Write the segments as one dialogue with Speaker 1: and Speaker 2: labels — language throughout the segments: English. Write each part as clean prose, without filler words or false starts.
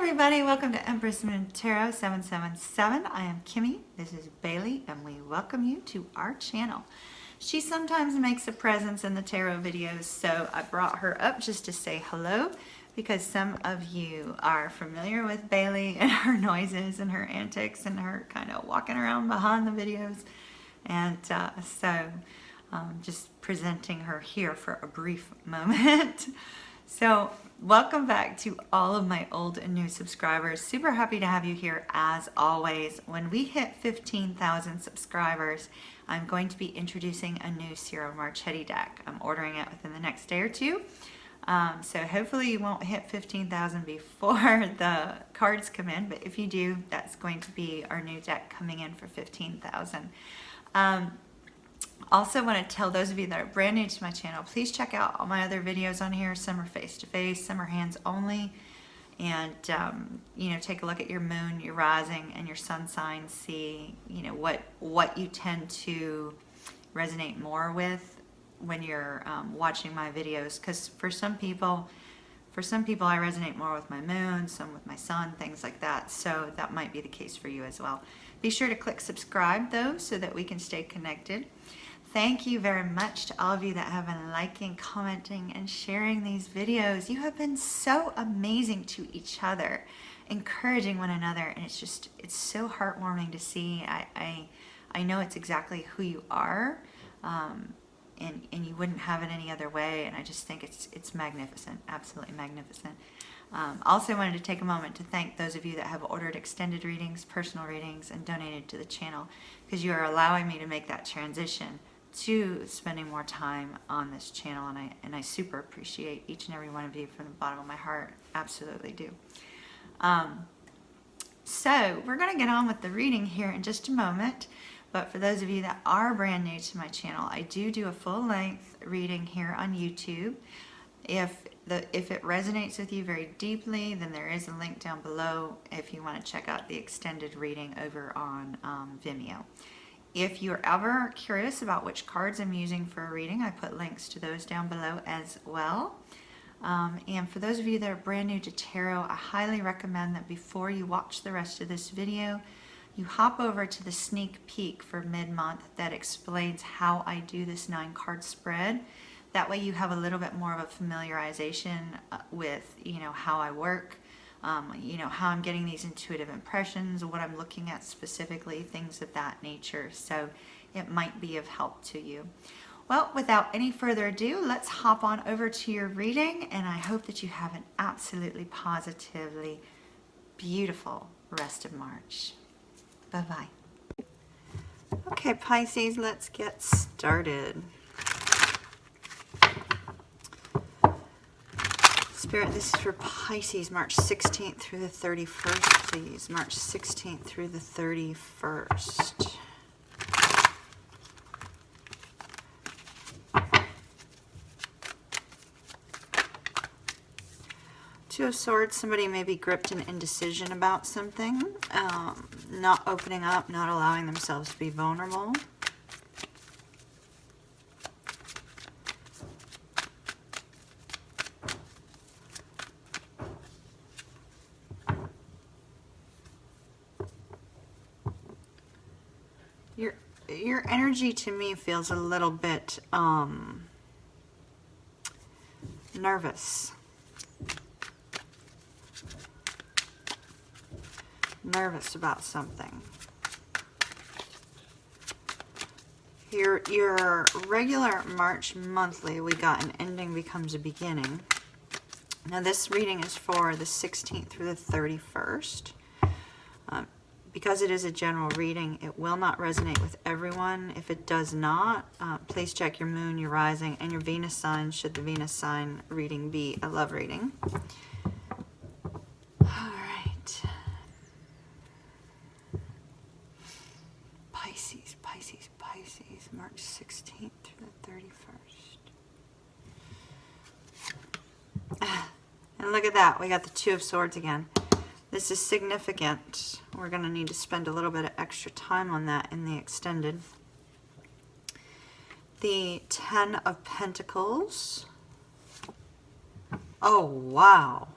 Speaker 1: everybody, welcome to Empress Moon Tarot 777. I am Kimmy, this is Bailey, and we welcome you to our channel. She sometimes makes a presence in the tarot videos, so I brought her up just to say hello because some of you are familiar with Bailey and her noises and her antics and her kind of walking around behind the videos. And just presenting her here for a brief moment. So welcome back to all of my old and new subscribers. Super happy to have you here as always. When we hit 15,000 subscribers, I'm going to be introducing a new Ciro Marchetti deck. I'm ordering it within the next day or two. So hopefully you won't hit 15,000 before the cards come in, but if you do, that's going to be our new deck coming in for 15,000. Also want to tell those of you that are brand new to my channel, please check out all my other videos on here. Some are face-to-face, some are hands-only. And, take a look at your moon, your rising, and your sun sign. See, what you tend to resonate more with when you're watching my videos. Because for some people I resonate more with my moon, some with my sun, things like that. So that might be the case for you as well. Be sure to click subscribe though so that we can stay connected. Thank you very much to all of you that have been liking, commenting, and sharing these videos. You have been so amazing to each other, encouraging one another, and it's so heartwarming to see. I know it's exactly who you are, and you wouldn't have it any other way, and I just think it's magnificent, absolutely magnificent. Also wanted to take a moment to thank those of you that have ordered extended readings, personal readings, and donated to the channel, because you are allowing me to make that transition to spending more time on this channel, and I super appreciate each and every one of you from the bottom of my heart. Absolutely do. So we're going to get on with the reading here in just a moment, but for those of you that are brand new to my channel, I do a full-length reading here on YouTube. If it resonates with you very deeply, then there is a link down below if you want to check out the extended reading over on Vimeo. If you're ever curious about which cards I'm using for a reading, I put links to those down below as well. And for those of you that are brand new to tarot, I highly recommend that before you watch the rest of this video, you hop over to the sneak peek for mid-month that explains how I do this 9-card spread. That way you have a little bit more of a familiarization with, how I work, how I'm getting these intuitive impressions, what I'm looking at specifically, things of that nature. So it might be of help to you. Well, without any further ado, let's hop on over to your reading, and I hope that you have an absolutely positively beautiful rest of March. Bye-bye. Okay, Pisces, let's get started. Spirit, this is for Pisces, March 16th through the 31st, please. March 16th through the 31st. Two of Swords, somebody may be gripped in indecision about something, not opening up, not allowing themselves to be vulnerable. Your energy to me feels a little bit nervous. Nervous about something. Your regular March monthly, we got an ending becomes a beginning. Now this reading is for the 16th through the 31st. Because it is a general reading, it will not resonate with everyone. If it does not, please check your moon, your rising, and your Venus sign, should the Venus sign reading be a love reading. All right. Pisces, Pisces, Pisces, March 16th through the 31st. And look at that, we got the Two of Swords again. This is significant. We're going to need to spend a little bit of extra time on that in the extended. The 10 of Pentacles. Oh, wow.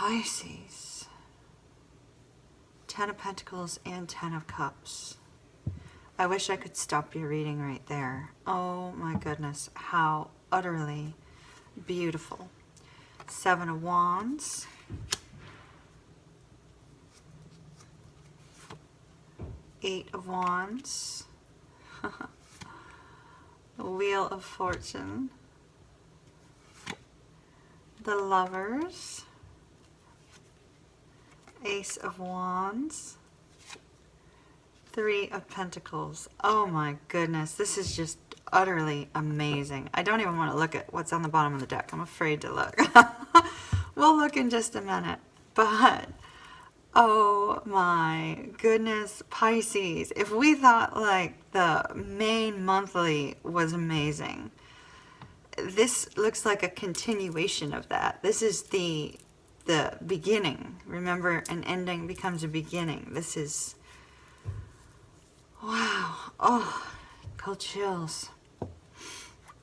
Speaker 1: Pisces. 10 of Pentacles and 10 of Cups. I wish I could stop your reading right there. Oh my goodness, how utterly beautiful. 7 of Wands. 8 of Wands. The Wheel of Fortune. The Lovers. Ace of Wands. 3 of Pentacles. Oh my goodness, this is just utterly amazing. I don't even want to look at what's on the bottom of the deck. I'm afraid to look. We'll look in just a minute. But, oh my goodness, Pisces. If we thought like the main monthly was amazing, this looks like a continuation of that. This is the beginning. Remember, an ending becomes a beginning. This is, wow. Oh, cold chills.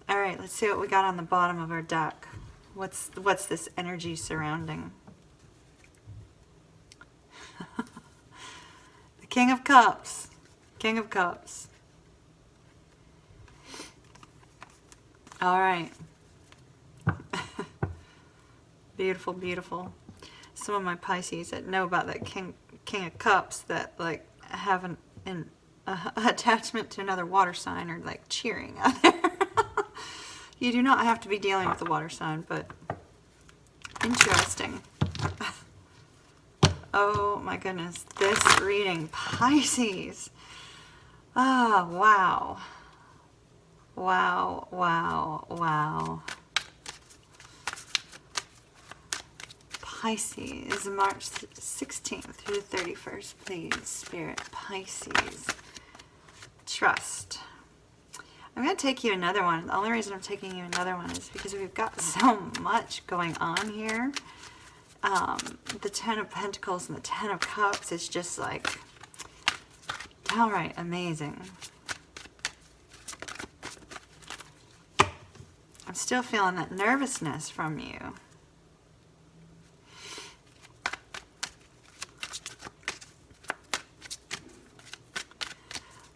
Speaker 1: All right, let's see what we got on the bottom of our deck. What's this energy surrounding? The King of Cups. King of Cups. All right. Beautiful, beautiful. Some of my Pisces that know about that King of Cups that like have an attachment to another water sign are like cheering out there. You do not have to be dealing with the water sign, but interesting. Oh my goodness, this reading, Pisces. Oh, wow. Wow, wow, wow. Pisces, March 16th through the 31st, please, Spirit. Pisces, trust. I'm going to take you another one. The only reason I'm taking you another one is because we've got so much going on here. The 10 of Pentacles and the 10 of Cups is just like downright amazing. I'm still feeling that nervousness from you.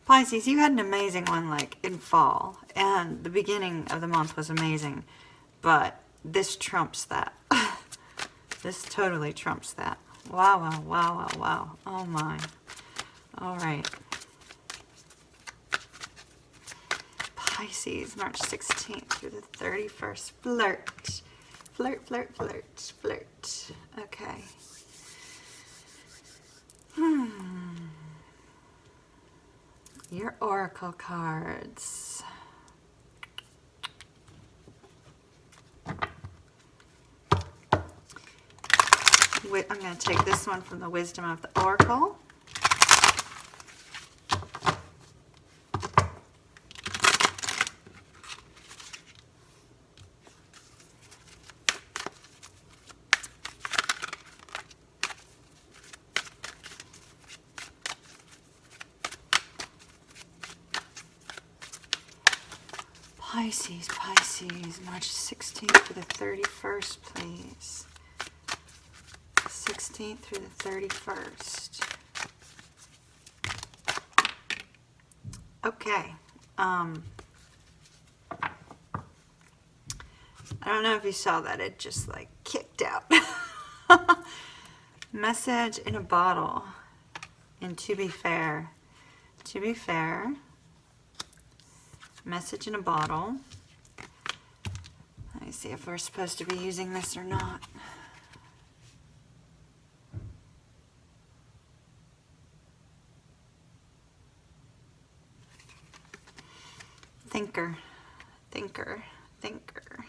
Speaker 1: Pisces, you had an amazing one like in fall, and the beginning of the month was amazing, but this trumps that. This totally trumps that. Wow, wow, wow, wow, wow. Oh my. All right. Pisces, March 16th through the 31st. Flirt. Flirt, flirt, flirt, flirt. Okay. Your oracle cards. I'm going to take this one from the Wisdom of the Oracle. Pisces, Pisces, March 16th to the 31st, please. 16th through the 31st. Okay. I don't know if you saw that. It just like kicked out. Message in a bottle. And to be fair, message in a bottle. Let me see if we're supposed to be using this or not. Thinker, thinker, thinker.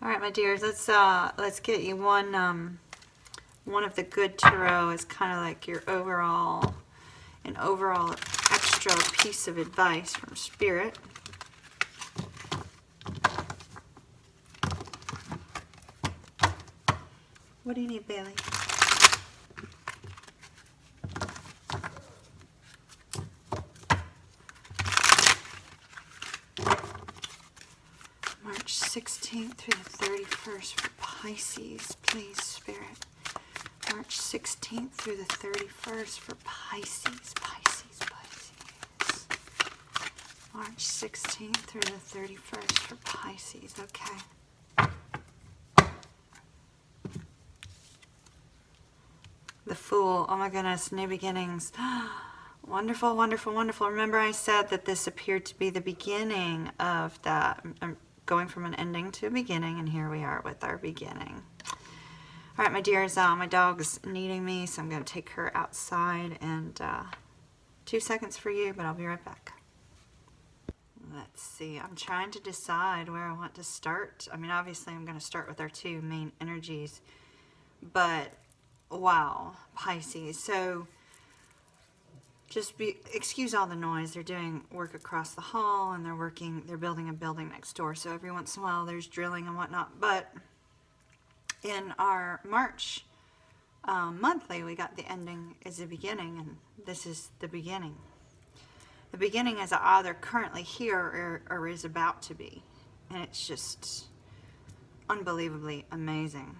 Speaker 1: All right, my dears, let's get you one of the good tarot is kind of like your overall extra piece of advice from Spirit. What do you need, Bailey? March March 16th through the 31st for Pisces, please, Spirit. March 16th through the 31st for Pisces, Pisces, Pisces. March 16th through the 31st for Pisces, okay. The Fool, oh my goodness, new beginnings. Wonderful, wonderful, wonderful. Remember I said that this appeared to be the beginning of that. I'm going from an ending to a beginning, and here we are with our beginning. All right, my dears, my dog's needing me, so I'm going to take her outside, and 2 seconds for you, but I'll be right back. Let's see. I'm trying to decide where I want to start. I mean, obviously, I'm going to start with our two main energies, but wow, Pisces. So excuse all the noise. They're doing work across the hall, and they're building a building next door. So every once in a while there's drilling and whatnot. But in our March monthly, we got the ending is the beginning, and this is the beginning. The beginning is either currently here or is about to be. And it's just unbelievably amazing.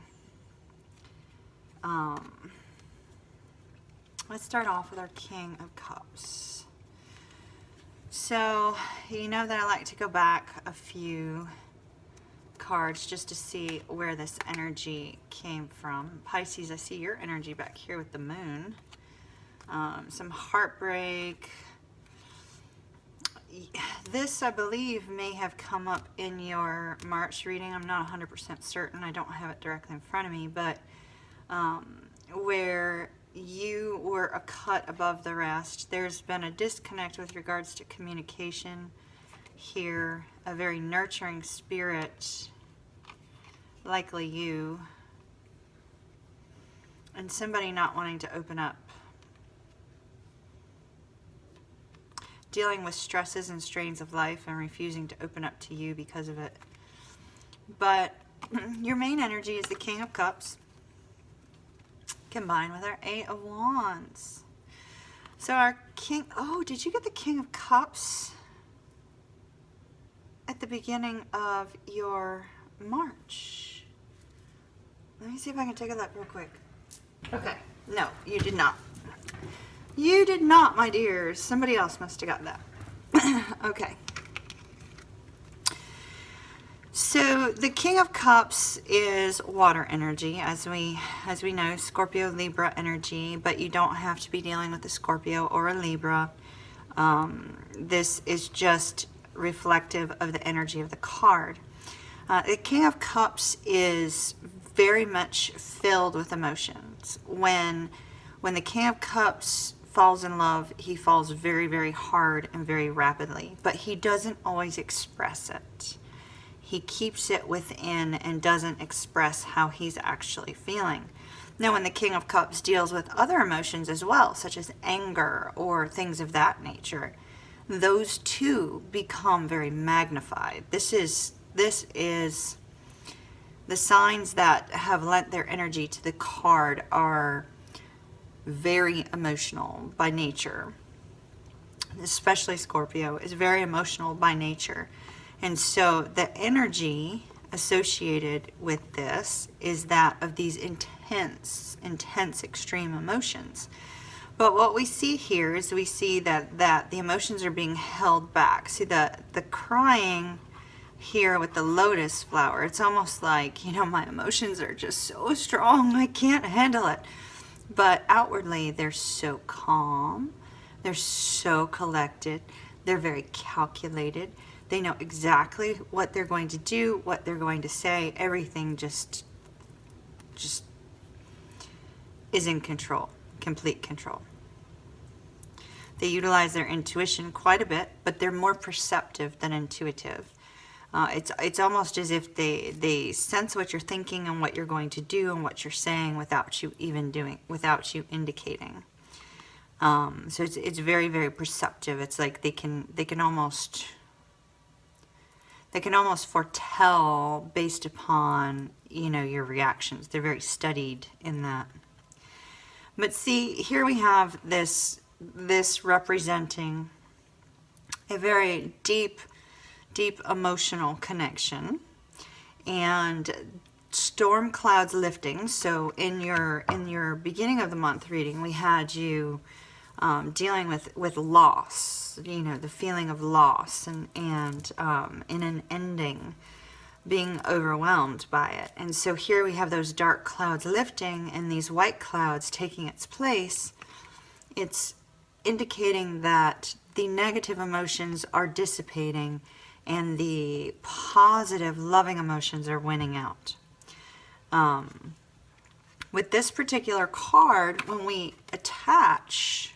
Speaker 1: Let's start off with our King of Cups. So, you know that I like to go back a few cards just to see where this energy came from. Pisces, I see your energy back here with the Moon. Some heartbreak. This, I believe, may have come up in your March reading. I'm not 100% certain. I don't have it directly in front of me, but where you were a cut above the rest. There's been a disconnect with regards to communication here. A very nurturing spirit, likely you, and somebody not wanting to open up. Dealing with stresses and strains of life and refusing to open up to you because of it. But your main energy is the King of Cups, combined with our Eight of Wands. So our King, oh, did you get the King of Cups at the beginning of your March? Let me see if I can take a look real quick. Okay, no, you did not. You did not, my dears. Somebody else must have got that. Okay. So the King of Cups is water energy, as we know, Scorpio, Libra energy, but you don't have to be dealing with a Scorpio or a Libra. This is just reflective of the energy of the card. The King of Cups is very much filled with emotions. When the King of Cups falls in love, he falls very, very hard and very rapidly, but he doesn't always express it. He keeps it within and doesn't express how he's actually feeling. Now, when the King of Cups deals with other emotions as well, such as anger or things of that nature, those two become very magnified. This is the signs that have lent their energy to the card are very emotional by nature. Especially Scorpio is very emotional by nature. And so the energy associated with this is that of these intense, extreme emotions. But what we see here is we see that the emotions are being held back. See the crying here with the lotus flower. It's almost like, you know, my emotions are just so strong, I can't handle it. But outwardly, they're so calm. They're so collected. They're very calculated. They know exactly what they're going to do, what they're going to say. Everything just is in control, complete control. They utilize their intuition quite a bit, but they're more perceptive than intuitive. It's almost as if they sense what you're thinking and what you're going to do and what you're saying without you even doing, without you indicating. So it's very, very perceptive. It's like they can almost foretell based upon, you know, your reactions. They're very studied in that. But see, here we have this a very deep emotional connection and storm clouds lifting. So in your beginning of the month reading, we had you dealing with loss, you know, the feeling of loss, and in an ending, being overwhelmed by it. And so here we have those dark clouds lifting and these white clouds taking its place. It's indicating that the negative emotions are dissipating and the positive, loving emotions are winning out. With this particular card, when we attach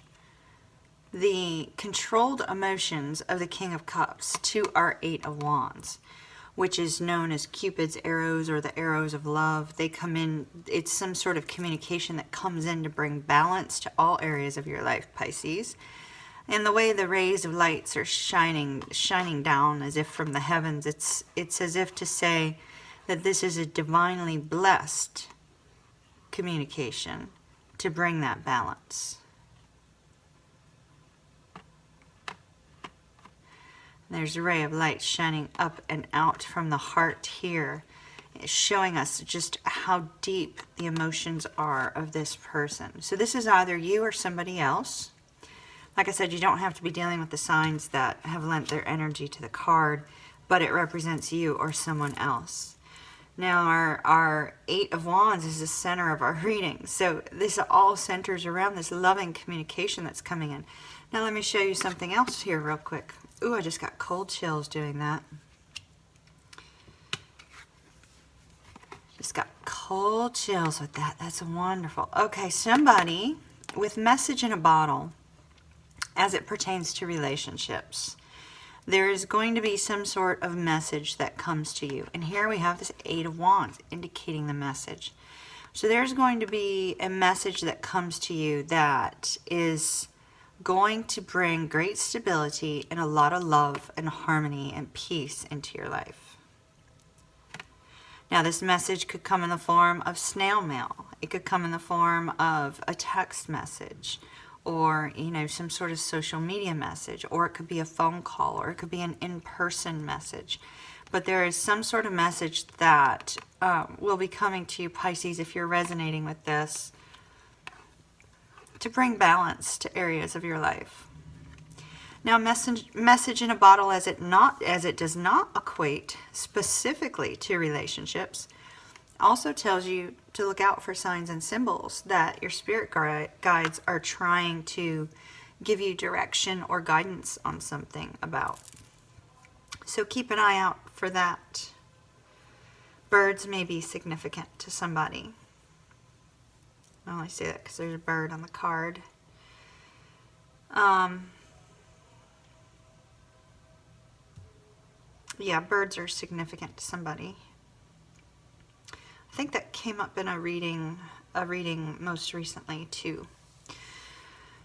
Speaker 1: the controlled emotions of the King of Cups to our Eight of Wands, which is known as Cupid's arrows or the arrows of love, they come in, it's some sort of communication that comes in to bring balance to all areas of your life, Pisces. And the way the rays of lights are shining down as if from the heavens, it's as if to say that this is a divinely blessed communication to bring that balance. There's a ray of light shining up and out from the heart here, showing us just how deep the emotions are of this person. So this is either you or somebody else. Like I said, you don't have to be dealing with the signs that have lent their energy to the card, but it represents you or someone else. Now our Eight of Wands is the center of our reading. So this all centers around this loving communication that's coming in. Now let me show you something else here real quick. Ooh, I just got cold chills doing that. Just got cold chills with that. That's wonderful. Okay, somebody with message in a bottle as it pertains to relationships. There is going to be some sort of message that comes to you. And here we have this Eight of Wands indicating the message. So there's going to be a message that comes to you that is going to bring great stability and a lot of love and harmony and peace into your life. Now this message could come in the form of snail mail. It could come in the form of a text message, or you know, some sort of social media message, or it could be a phone call, or it could be an in-person message. But there is some sort of message that will be coming to you, Pisces, if you're resonating with this, to bring balance to areas of your life. Now, message in a bottle, as it does not equate specifically to relationships, also tells you to look out for signs and symbols that your spirit guides are trying to give you direction or guidance on something about. So keep an eye out for that. Birds may be significant to somebody. I only say that because there's a bird on the card. Yeah, birds are significant to somebody. I think that came up in a reading most recently too.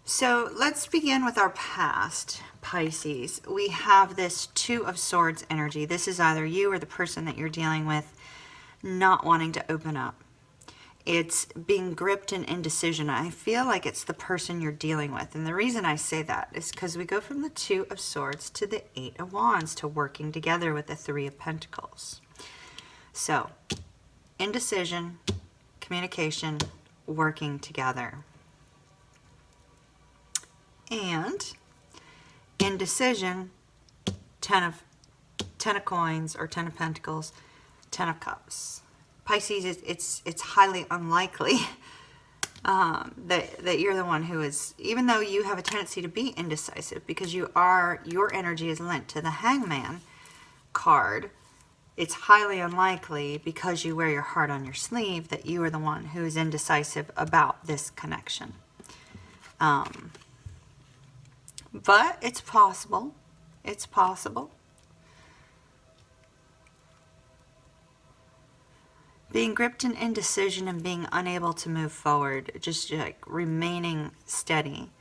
Speaker 1: So let's begin with our past, Pisces. We have this Two of Swords energy. This is either you or the person that you're dealing with not wanting to open up. It's being gripped in indecision. I feel like it's the person you're dealing with. And the reason I say that is because we go from the Two of Swords to the Eight of Wands to working together with the Three of Pentacles. So, indecision, communication, working together. And indecision, Ten of Coins or Ten of Pentacles, Ten of Cups. Pisces, it's highly unlikely that you're the one who is, even though you have a tendency to be indecisive because your energy is linked to the Hangman card, it's highly unlikely, because you wear your heart on your sleeve, that you are the one who is indecisive about this connection. But it's possible. It's possible. Being gripped in indecision and being unable to move forward, just like remaining steady,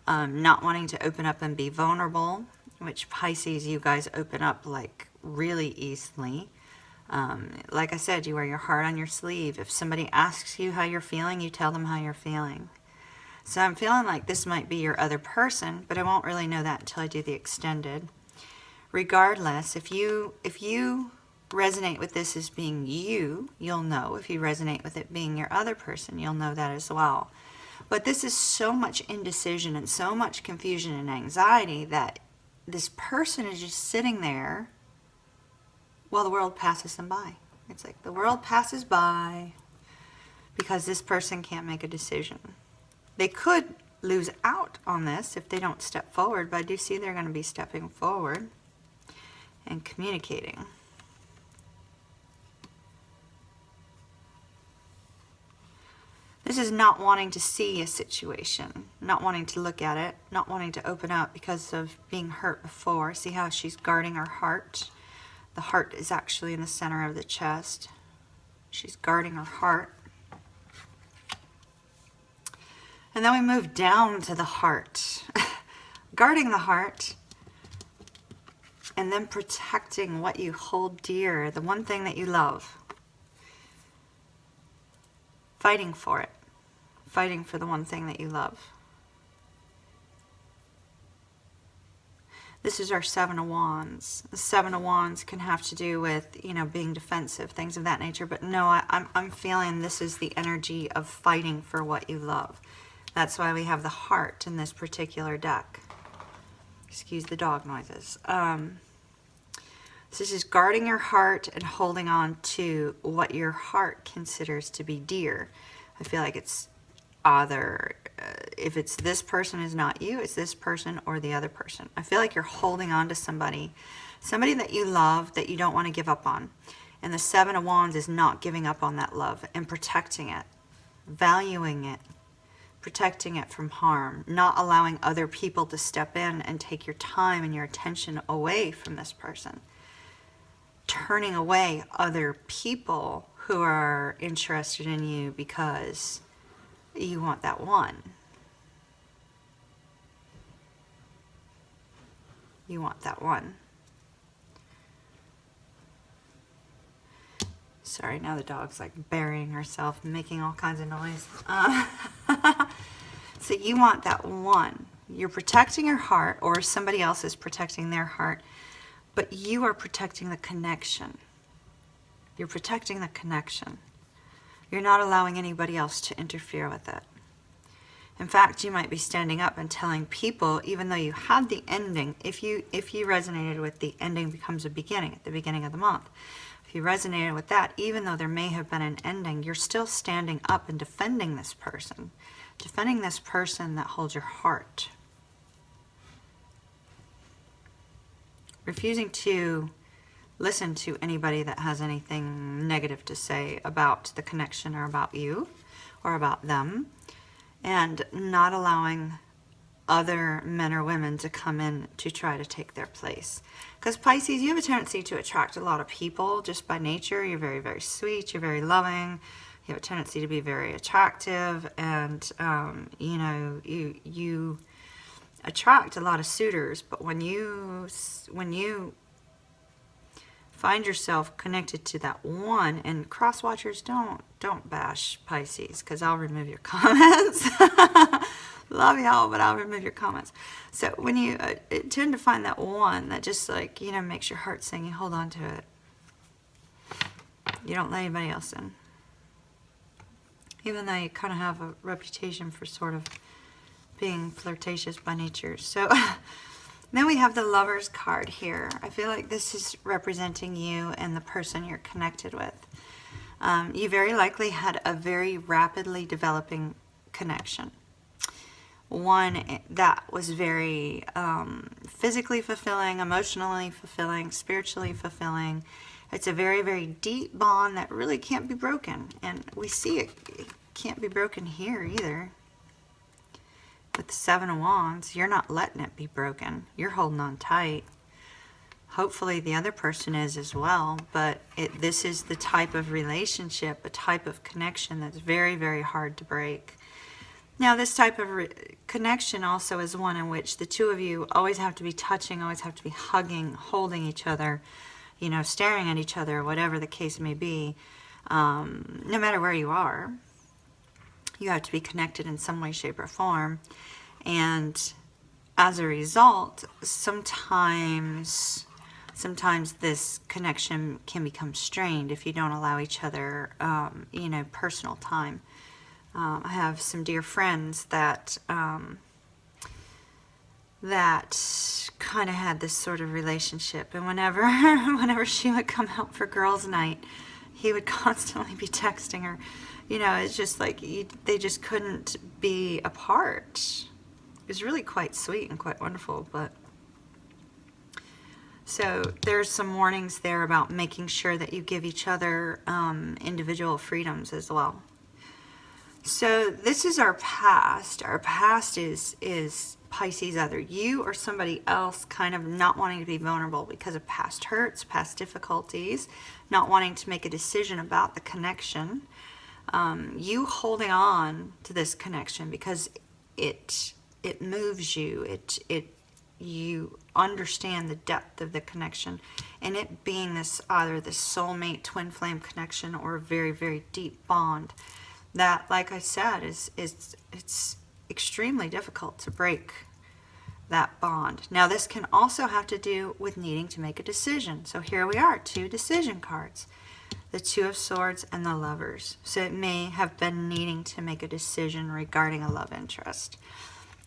Speaker 1: not wanting to open up and be vulnerable, which Pisces, you guys open up like really easily. Like I said, you wear your heart on your sleeve. If somebody asks you how you're feeling, you tell them how you're feeling. So I'm feeling like this might be your other person, but I won't really know that until I do the extended. Regardless, if you resonate with this as being you, you'll know. If you resonate with it being your other person, you'll know that as well. But this is so much indecision and so much confusion and anxiety that this person is just sitting there while the world passes them by. It's like the world passes by because this person can't make a decision. They could lose out on this if they don't step forward, but I do see they're going to be stepping forward and communicating. This is not wanting to see a situation, not wanting to look at it, not wanting to open up because of being hurt before. See how she's guarding her heart? The heart is actually in the center of the chest. She's guarding her heart. And then we move down to the heart. Guarding the heart. And then protecting what you hold dear, the one thing that you love. Fighting for it. Fighting for the one thing that you love. This is our Seven of Wands. The Seven of Wands can have to do with, you know, being defensive, things of that nature. But no, I'm feeling this is the energy of fighting for what you love. That's why we have the heart in this particular deck. Excuse the dog noises. This is guarding your heart and holding on to what your heart considers to be dear. I feel like it's either, if it's this person is not you, it's this person or the other person. I feel like you're holding on to somebody that you love, that you don't want to give up on. And the Seven of Wands is not giving up on that love and protecting it, valuing it, protecting it from harm, not allowing other people to step in and take your time and your attention away from this person. Turning away other people who are interested in you because you want that one. You want that one. Sorry, now the dog's like burying herself, making all kinds of noise. So you want that one. You're protecting your heart, or somebody else is protecting their heart, but you are protecting the connection. You're protecting the connection. You're not allowing anybody else to interfere with it. In fact, you might be standing up and telling people, even though you had the ending, if you resonated with the ending becomes a beginning at the beginning of the month. If you resonated with that, even though there may have been an ending, you're still standing up and defending this person that holds your heart. Refusing to listen to anybody that has anything negative to say about the connection or about you or about them, and not allowing other men or women to come in to try to take their place. Because Pisces, you have a tendency to attract a lot of people just by nature. You're very, very sweet. You're very loving. You have a tendency to be very attractive, and you know, you attract a lot of suitors. But when you find yourself connected to that one, and cross watchers, don't bash Pisces, because I'll remove your comments. Love y'all, but I'll remove your comments. So when you tend to find that one that just, like, you know, makes your heart sing, you hold on to it. You don't let anybody else in. Even though you kind of have a reputation for sort of being flirtatious by nature. So then we have the Lovers card here. I feel like this is representing you and the person you're connected with. You very likely had a very rapidly developing connection. One that was very physically fulfilling, emotionally fulfilling, spiritually fulfilling. It's a very, very deep bond that really can't be broken. And we see it can't be broken here either. With the Seven of Wands, you're not letting it be broken. You're holding on tight. Hopefully the other person is as well, but this is the type of relationship, a type of connection that's very, very hard to break. Now, this type of connection also is one in which the two of you always have to be touching, always have to be hugging, holding each other, you know, staring at each other, whatever the case may be. No matter where you are, you have to be connected in some way, shape, or form. And as a result, sometimes sometimes this connection can become strained if you don't allow each other, you know, personal time. I have some dear friends that that kind of had this sort of relationship, and whenever she would come out for girls' night, he would constantly be texting her. You know, it's just like they just couldn't be apart. It was really quite sweet and quite wonderful, but so there's some warnings there about making sure that you give each other individual freedoms as well. So this is our past. Our past is Pisces, either you or somebody else kind of not wanting to be vulnerable because of past hurts, past difficulties, not wanting to make a decision about the connection. You holding on to this connection because it moves you. You understand the depth of the connection, and it being this either the soulmate twin flame connection or a very, very deep bond that, like I said, it's extremely difficult to break that bond. Now, this can also have to do with needing to make a decision. So here we are, 2 decision cards, the 2 of Swords and the Lovers. So it may have been needing to make a decision regarding a love interest.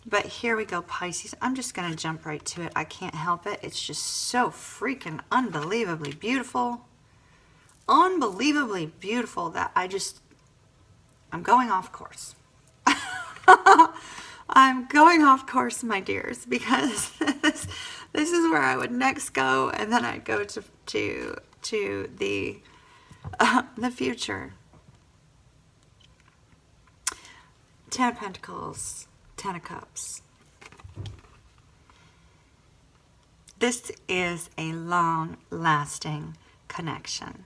Speaker 1: But here we go, Pisces. I'm just going to jump right to it. I can't help it. It's just so freaking unbelievably beautiful. Unbelievably beautiful that I'm going off course. I'm going off course, my dears, because this is where I would next go, and then I'd go to the future. 10 of Pentacles, 10 of Cups. This is a long-lasting connection.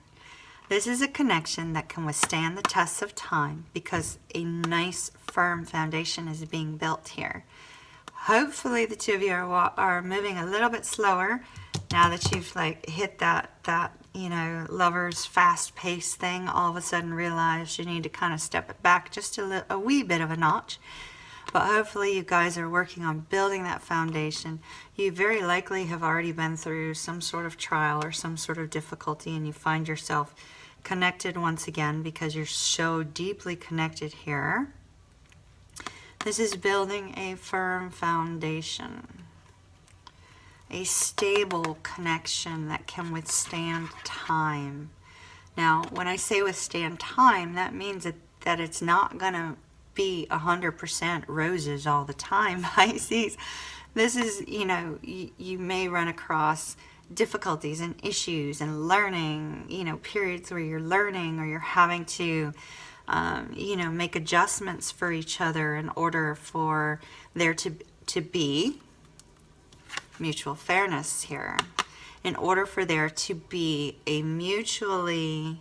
Speaker 1: This is a connection that can withstand the tests of time because a nice, firm foundation is being built here. Hopefully, the 2 of you are moving a little bit slower now that you've like hit that you know, lover's fast-paced thing. All of a sudden, realize you need to kind of step it back just a wee bit of a notch. But hopefully, you guys are working on building that foundation. You very likely have already been through some sort of trial or some sort of difficulty, and you find yourself connected once again because you're so deeply connected here. This is building a firm foundation, a stable connection that can withstand time. Now, when I say withstand time, that means that it's not going to be 100% roses all the time, Pisces. This is, you know, you may run across difficulties and issues and learning, you know, periods where you're learning or you're having to, you know, make adjustments for each other in order for there to be mutual fairness here. In order for there to be a mutually,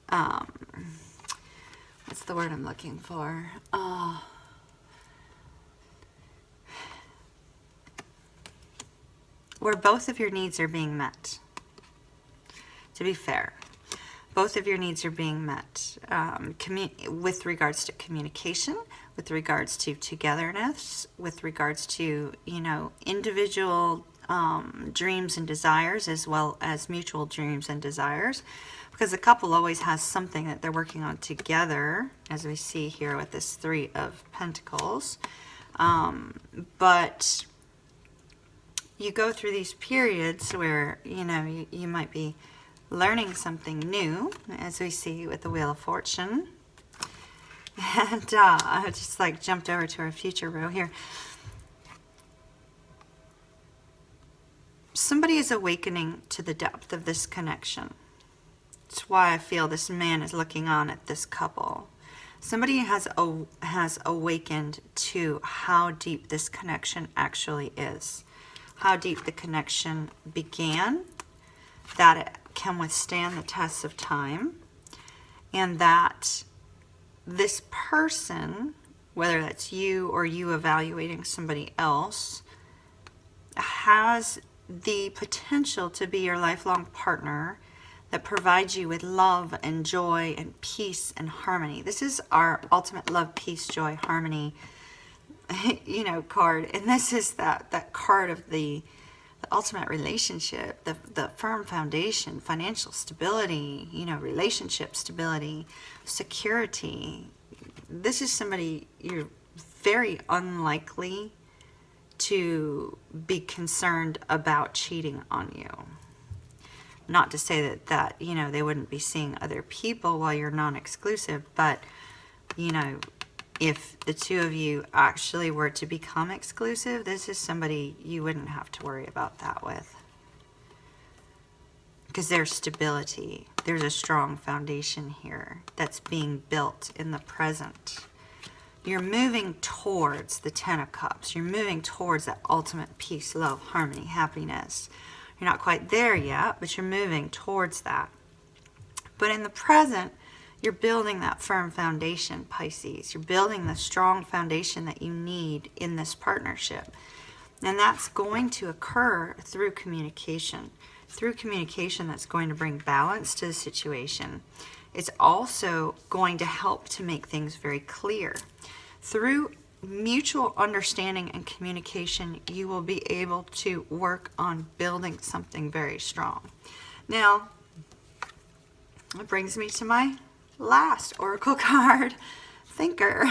Speaker 1: what's the word I'm looking for? Where both of your needs are being met. To be fair, both of your needs are being met with regards to communication, with regards to togetherness, with regards to, you know, individual dreams and desires as well as mutual dreams and desires. Because a couple always has something that they're working on together, as we see here with this 3 of Pentacles. But you go through these periods where, you know, you might be learning something new, as we see with the Wheel of Fortune. And I just like jumped over to our future row here. Somebody is awakening to the depth of this connection. That's why I feel this man is looking on at this couple. Somebody has awakened to how deep this connection actually is. How deep the connection began, that it can withstand the tests of time, and that this person, whether that's you or you evaluating somebody else, has the potential to be your lifelong partner that provides you with love and joy and peace and harmony. This is our ultimate love, peace, joy, harmony, you know, card. And this is that card of the the ultimate relationship, the firm foundation, financial stability, you know, relationship stability, security. This is somebody you're very unlikely to be concerned about cheating on you. Not to say that you know, they wouldn't be seeing other people while you're non-exclusive, but, you know, if the two of you actually were to become exclusive, this is somebody you wouldn't have to worry about that with. Because there's stability. There's a strong foundation here that's being built in the present. You're moving towards the Ten of Cups. You're moving towards that ultimate peace, love, harmony, happiness. You're not quite there yet, but you're moving towards that. But in the present, you're building that firm foundation, Pisces. You're building the strong foundation that you need in this partnership. And that's going to occur through communication. Through communication, that's going to bring balance to the situation. It's also going to help to make things very clear. Through mutual understanding and communication, you will be able to work on building something very strong. Now, it brings me to my last oracle card, Thinker.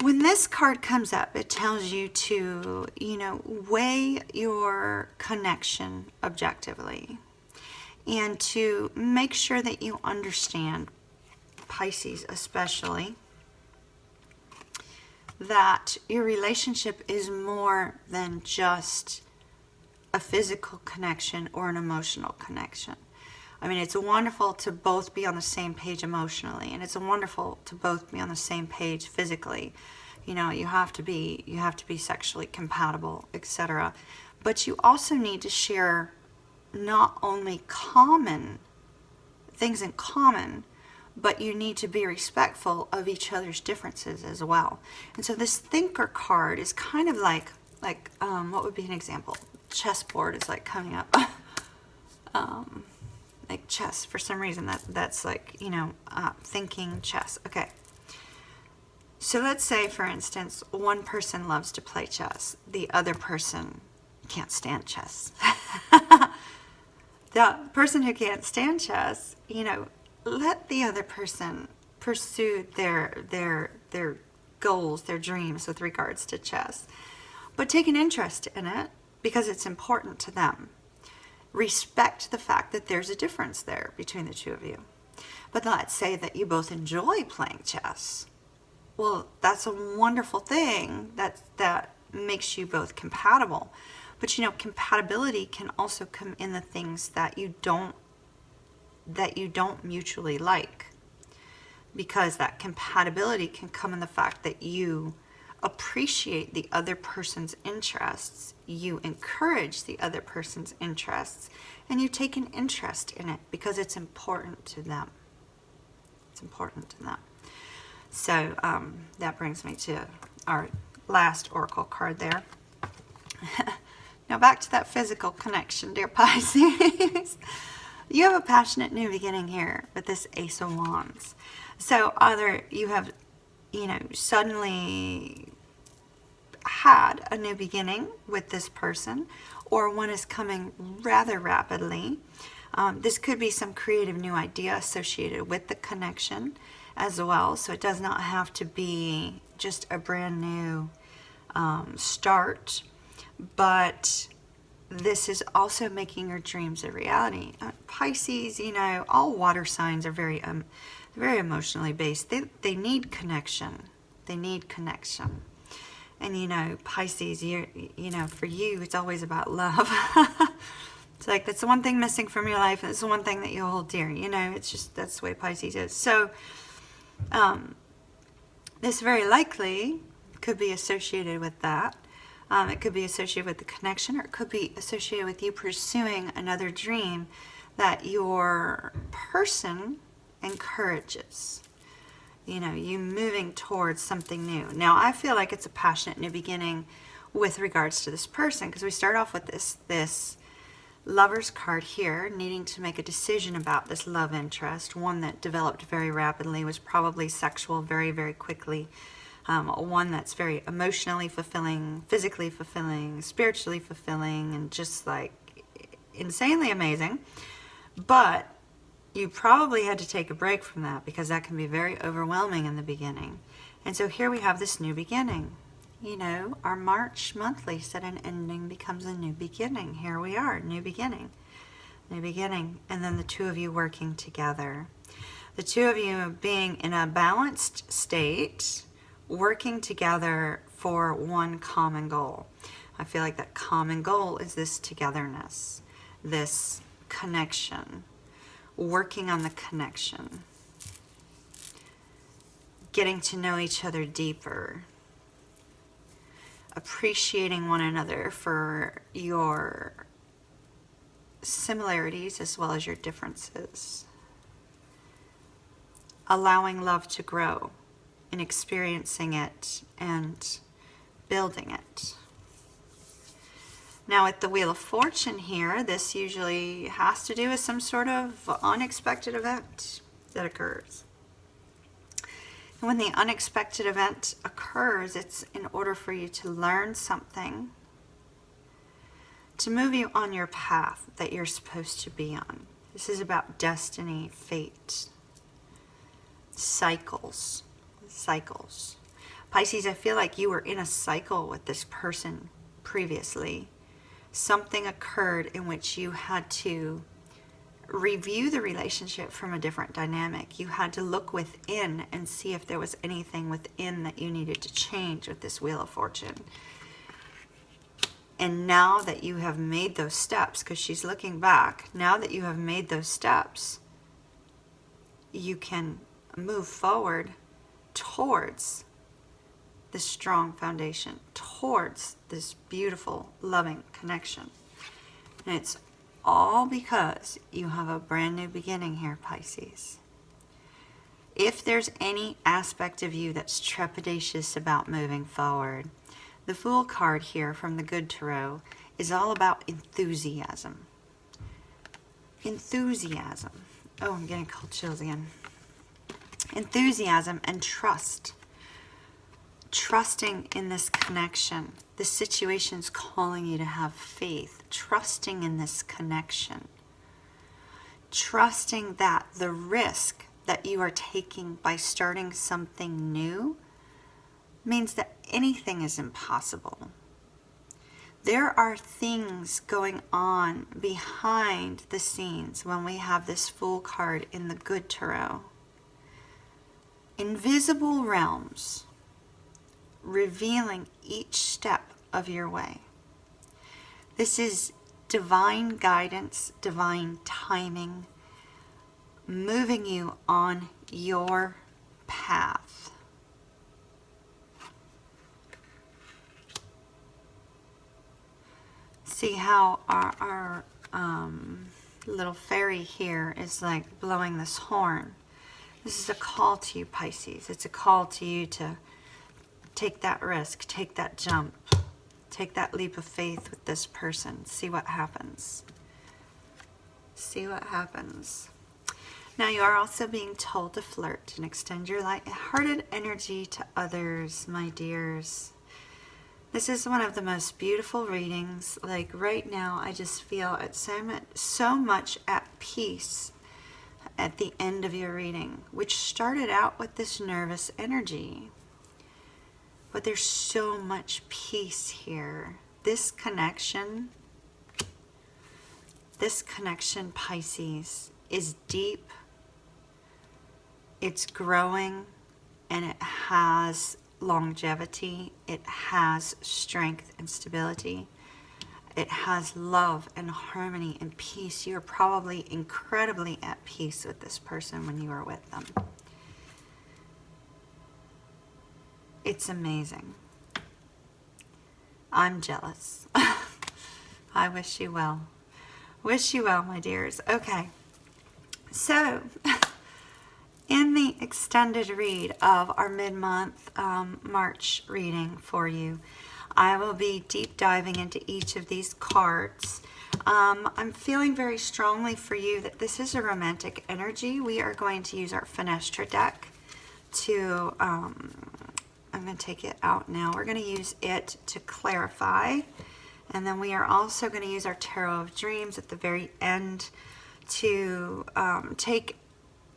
Speaker 1: When this card comes up, it tells you to, you know, weigh your connection objectively and to make sure that you understand, Pisces especially, that your relationship is more than just a physical connection or an emotional connection. I mean, it's wonderful to both be on the same page emotionally, and it's wonderful to both be on the same page physically. You know, you have to be sexually compatible, etc. But you also need to share not only common things in common, but you need to be respectful of each other's differences as well. And so this Thinker card is kind of like what would be an example? Chessboard is like coming up. Like chess, for some reason that's like, you know, thinking chess. Okay. So let's say, for instance, one person loves to play chess. The other person can't stand chess. The person who can't stand chess, you know, let the other person pursue their goals, their dreams with regards to chess. But take an interest in it because it's important to them. Respect the fact that there's a difference there between the two of you. But let's say that you both enjoy playing chess. Well, that's a wonderful thing that makes you both compatible. But you know, compatibility can also come in the things that you don't mutually like. Because that compatibility can come in the fact that you appreciate the other person's interests, you encourage the other person's interests, and you take an interest in it because it's important to them. It's important to them. So that brings me to our last oracle card there. Now back to that physical connection, dear Pisces. You have a passionate new beginning here with this Ace of Wands. So either you have, you know, suddenly had a new beginning with this person, or one is coming rather rapidly. This could be some creative new idea associated with the connection as well. So it does not have to be just a brand new start, but this is also making your dreams a reality. Pisces, you know, all water signs are very emotionally based. They need connection. They need connection. And you know, Pisces, you know, for you, it's always about love. It's like that's the one thing missing from your life, and it's the one thing that you hold dear. You know, it's just that's the way Pisces is. So, this very likely could be associated with that. It could be associated with the connection, or it could be associated with you pursuing another dream that your person encourages. You know, you moving towards something new. Now, I feel like it's a passionate new beginning with regards to this person, because we start off with this Lover's card here, needing to make a decision about this love interest, one that developed very rapidly, was probably sexual very, very quickly. one that's very emotionally fulfilling, physically fulfilling, spiritually fulfilling, and just like insanely amazing. But you probably had to take a break from that because that can be very overwhelming in the beginning. And so here we have this new beginning. You know, our March monthly said an ending becomes a new beginning. Here we are, new beginning. New beginning. And then the two of you working together. The two of you being in a balanced state, working together for one common goal. I feel like that common goal is this togetherness, this connection, working on the connection, getting to know each other deeper, appreciating one another for your similarities as well as your differences, allowing love to grow and experiencing it and building it. Now with the Wheel of Fortune here, this usually has to do with some sort of unexpected event that occurs. And when the unexpected event occurs, it's in order for you to learn something, to move you on your path that you're supposed to be on. This is about destiny, fate, cycles. Cycles. Pisces, I feel like you were in a cycle with this person previously. Something occurred in which you had to review the relationship from a different dynamic. You had to look within and see if there was anything within that you needed to change with this Wheel of Fortune. And now that you have made those steps, because she's looking back, now that you have made those steps, you can move forward towards this strong foundation, towards this beautiful, loving connection. And it's all because you have a brand new beginning here, Pisces. If there's any aspect of you that's trepidatious about moving forward, the Fool card here from the Good Tarot is all about enthusiasm. Enthusiasm. Oh, I'm getting cold chills again. Enthusiasm and trust. Trusting in this connection. The situation's calling you to have faith. Trusting in this connection. Trusting that the risk that you are taking by starting something new means that anything is impossible. There are things going on behind the scenes when we have this Fool card in the Good Tarot. Invisible realms revealing each step of your way. This is divine guidance, divine timing, moving you on your path. See how our little fairy here is like blowing this horn. This is a call to you, Pisces. It's a call to you to take that risk, take that jump, take that leap of faith with this person. See what happens. See what happens. Now you are also being told to flirt and extend your light-hearted energy to others, my dears. This is one of the most beautiful readings. Like right now, I just feel so much at peace at the end of your reading, which started out with this nervous energy. But there's so much peace here. This connection, Pisces, is deep. It's growing, and it has longevity. It has strength and stability. It has love and harmony and peace. You're probably incredibly at peace with this person when you are with them. It's amazing. I'm jealous. I wish you well. Wish you well, my dears. Okay. So, in the extended read of our mid-month March reading for you, I will be deep diving into each of these cards. I'm feeling very strongly for you that this is a romantic energy. We are going to use our Fenestra deck to I'm going to take it out now. We're going to use it to clarify. And then we are also going to use our Tarot of Dreams at the very end to take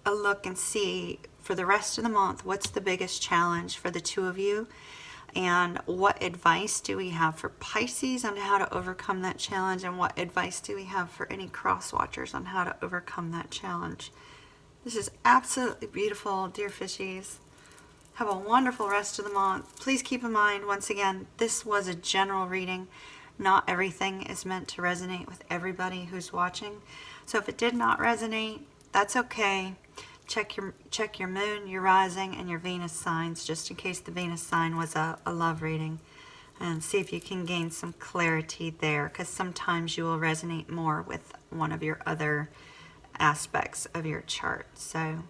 Speaker 1: a look and see for the rest of the month, what's the biggest challenge for the two of you? And what advice do we have for Pisces on how to overcome that challenge? And what advice do we have for any cross watchers on how to overcome that challenge? This is absolutely beautiful, dear fishies. Have a wonderful rest of the month. Please keep in mind, once again, this was a general reading. Not everything is meant to resonate with everybody who's watching. So if it did not resonate, that's okay. Check your moon, your rising, and your Venus signs, just in case the Venus sign was a love reading. And see if you can gain some clarity there, because sometimes you will resonate more with one of your other aspects of your chart. So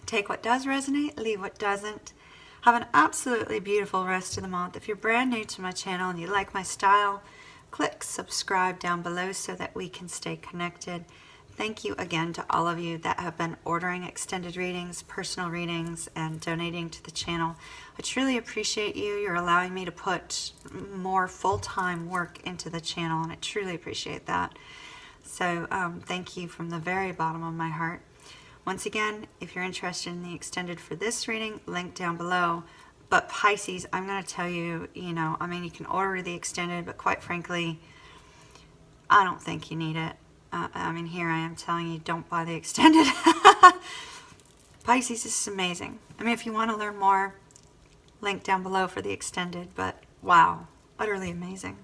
Speaker 1: take what does resonate, leave what doesn't. Have an absolutely beautiful rest of the month. If you're brand new to my channel and you like my style, click subscribe down below so that we can stay connected. Thank you again to all of you that have been ordering extended readings, personal readings, and donating to the channel. I truly appreciate you. You're allowing me to put more full-time work into the channel, and I truly appreciate that. So thank you from the very bottom of my heart. Once again, if you're interested in the extended for this reading, link down below. But Pisces, I'm going to tell you, I mean, you can order the extended, but quite frankly, I don't think you need it. I mean, here I am telling you, don't buy the extended. Pisces, this is amazing. I mean, if you want to learn more, link down below for the extended. But wow, utterly amazing.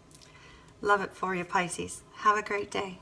Speaker 1: Love it for you, Pisces. Have a great day.